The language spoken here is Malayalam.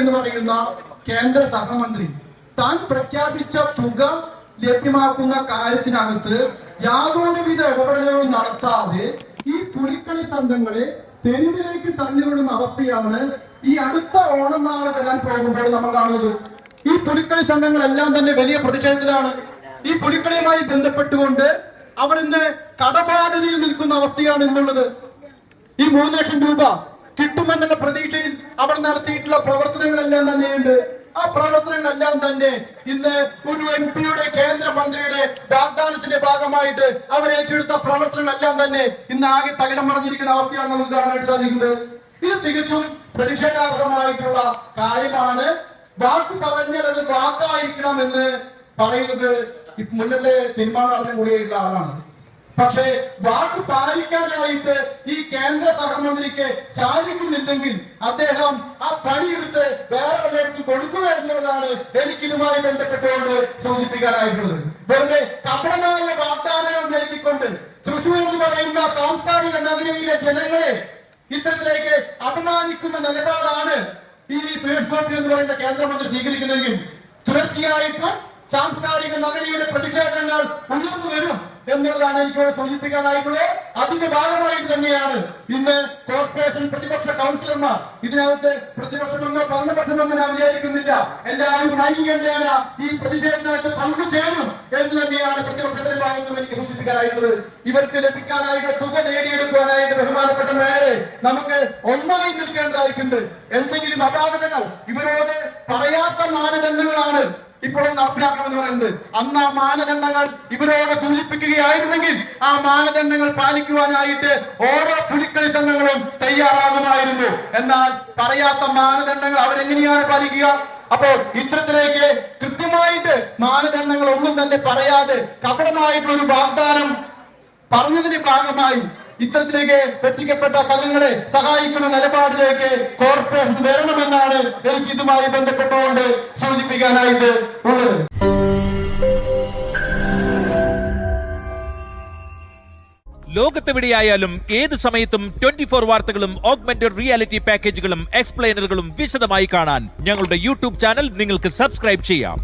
എന്ന് പറയുന്ന കേന്ദ്ര സഹമന്ത്രി താൻ പ്രഖ്യാപിച്ച തുക ലഭ്യമാക്കുന്ന കാര്യത്തിനകത്ത് യാതൊരുവിധ ഇടപെടലുകളും നടത്താതെ ഈ പുലിക്കളി സംഘങ്ങളെ തെരുവിലേക്ക് തള്ളിവിടുന്ന അവസ്ഥയാണ് ഈ അടുത്ത ഓണം നാളെ വരാൻ പോകുമ്പോൾ നമ്മൾ കാണുന്നത്. ഈ പുലിക്കളി സംഘങ്ങളെല്ലാം തന്നെ വലിയ പ്രതിഷേധത്തിലാണ്. ഈ പുലിക്കളിയുമായി ബന്ധപ്പെട്ടുകൊണ്ട് അവരിന്ന് കടബാധ്യതയിൽ നിൽക്കുന്ന അവസ്ഥയാണ് ഇന്നുള്ളത്. ഈ 3 ലക്ഷം രൂപ കിട്ടുമെന്നുള്ള പ്രതീക്ഷയിൽ അവർ നടത്തിയിട്ടുള്ള പ്രവർത്തനങ്ങളെല്ലാം തന്നെയുണ്ട്. ആ പ്രവർത്തനങ്ങളെല്ലാം തന്നെ ഇന്ന് ഒരു MP-യുടെ കേന്ദ്രമന്ത്രിയുടെ വാഗ്ദാനത്തിന്റെ ഭാഗമായിട്ട് അവർ ഏറ്റെടുത്ത പ്രവർത്തനങ്ങളെല്ലാം തന്നെ ഇന്ന് ആകെ തകിടം മറിഞ്ഞിരിക്കുന്ന അവസ്ഥയാണ് നമുക്ക് കാണാനായിട്ട് സാധിക്കുന്നത്. ഇത് തികച്ചും പ്രതിഷേധാർഹമായിട്ടുള്ള കാര്യമാണ്. വാക്ക് പറഞ്ഞാൽ അത് വാക്കായിരിക്കണം എന്ന് പറയുന്നത് മുന്നത്തെ സിനിമാ നടനും കൂടിയായിട്ടുള്ള ആളാണ്. പക്ഷേ വാക്ക് പാലിക്കാനായിട്ട് ഈ കേന്ദ്ര സഹമന്ത്രിക്ക് സാധിക്കുന്നില്ലെങ്കിൽ അദ്ദേഹം ആ പണിയെടുത്ത് വേറെ വല്ലയിടത്ത് കൊടുക്കുക എന്നുള്ളതാണ് എനിക്കിതുമായി ബന്ധപ്പെട്ടുകൊണ്ട് സൂചിപ്പിക്കാനായിട്ടുള്ളത്. വെറുതെ കപടമായ വാഗ്ദാനങ്ങൾ നൽകിക്കൊണ്ട് തൃശൂർ എന്ന് പറയുന്ന സാംസ്കാരിക നഗരിയിലെ ജനങ്ങളെ ഇത്തരത്തിലേക്ക് അപമാനിക്കുന്ന നിലപാടാണ് ഈ ഫേസ്ബുക്ക് എന്ന് പറയുന്ന കേന്ദ്രമന്ത്രി സ്വീകരിക്കുന്നെങ്കിൽ തുടർച്ചയായിട്ടും സാംസ്കാരിക നഗരിയുടെ പ്രതിഷേധങ്ങൾ ഉയർന്നു വരും എന്നുള്ളതാണ് എനിക്കിവിടെ സൂചിപ്പിക്കാനായിട്ടുള്ളത്. അതിന്റെ ഭാഗമായിട്ട് തന്നെയാണ് ഇന്ന് കോർപ്പറേഷൻ പ്രതിപക്ഷ കൗൺസിലർമാർ ഇതിനകത്ത് പ്രതിപക്ഷമെന്നോ ഭരണപക്ഷമെന്നോ ഞാൻ വിചാരിക്കുന്നില്ല, എല്ലാവരും ഐക്യകണ്ഠേന ഈ പ്രതിഷേധത്തിനകത്ത് പങ്കുചേരും എന്ന് തന്നെയാണ് പ്രതിപക്ഷത്തിന്റെ ഭാഗത്തും എനിക്ക് സൂചിപ്പിക്കാനായിട്ടുള്ളത്. ഇവർക്ക് ലഭിക്കാനായിട്ട് തുക നേടിയെടുക്കുവാനായിട്ട് ബഹുമാനപ്പെട്ട മേയറെ നമുക്ക് ഒന്നായി നിൽക്കേണ്ടതായിട്ടുണ്ട്. എന്തെങ്കിലും അപാകതകൾ ഇവരോട് പറയാത്ത മാനദണ്ഡങ്ങളാണ് ഇപ്പോൾ നടപ്പിലാക്കണമെന്ന് പറയുന്നത്. അന്ന് ആ മാനദണ്ഡങ്ങൾ ഇവരോട് സൂചിപ്പിക്കുകയായിരുന്നെങ്കിൽ ആ മാനദണ്ഡങ്ങൾ പാലിക്കുവാനായിട്ട് ഓരോ പുലിക്കളി സംഘങ്ങളും തയ്യാറാകുമായിരുന്നു. എന്നാൽ പറയാത്ത മാനദണ്ഡങ്ങൾ അവരെങ്ങനെയാണ് പാലിക്കുക? അപ്പോൾ ഇത്തരത്തിലേക്ക് കൃത്യമായിട്ട് മാനദണ്ഡങ്ങൾ ഒന്നും തന്നെ പറയാതെ കപടമായിട്ടുള്ളൊരു വാഗ്ദാനം പറഞ്ഞതിന്റെ ഭാഗമായി ഇത്തരത്തിലേക്ക് പറ്റിക്കപ്പെട്ട സംഘങ്ങളെ സഹായിക്കുന്ന നിലപാടിലേക്ക് കോർപ്പറേഷൻ വരണമെന്നാണ് എനിക്ക് ഇതുമായി ബന്ധപ്പെട്ടുകൊണ്ട് സൂചിപ്പിക്കാനായിട്ട് ഉള്ളത്. ലോകത്തെവിടെയായാലും ഏത് സമയത്തും 24 വാർത്തകളും ഓഗ്മെന്റഡ് റിയാലിറ്റി പാക്കേജുകളും എക്സ്പ്ലെയിനറുകളും വിശദമായി കാണാൻ ഞങ്ങളുടെ യൂട്യൂബ് ചാനൽ നിങ്ങൾക്ക് സബ്സ്ക്രൈബ് ചെയ്യാം.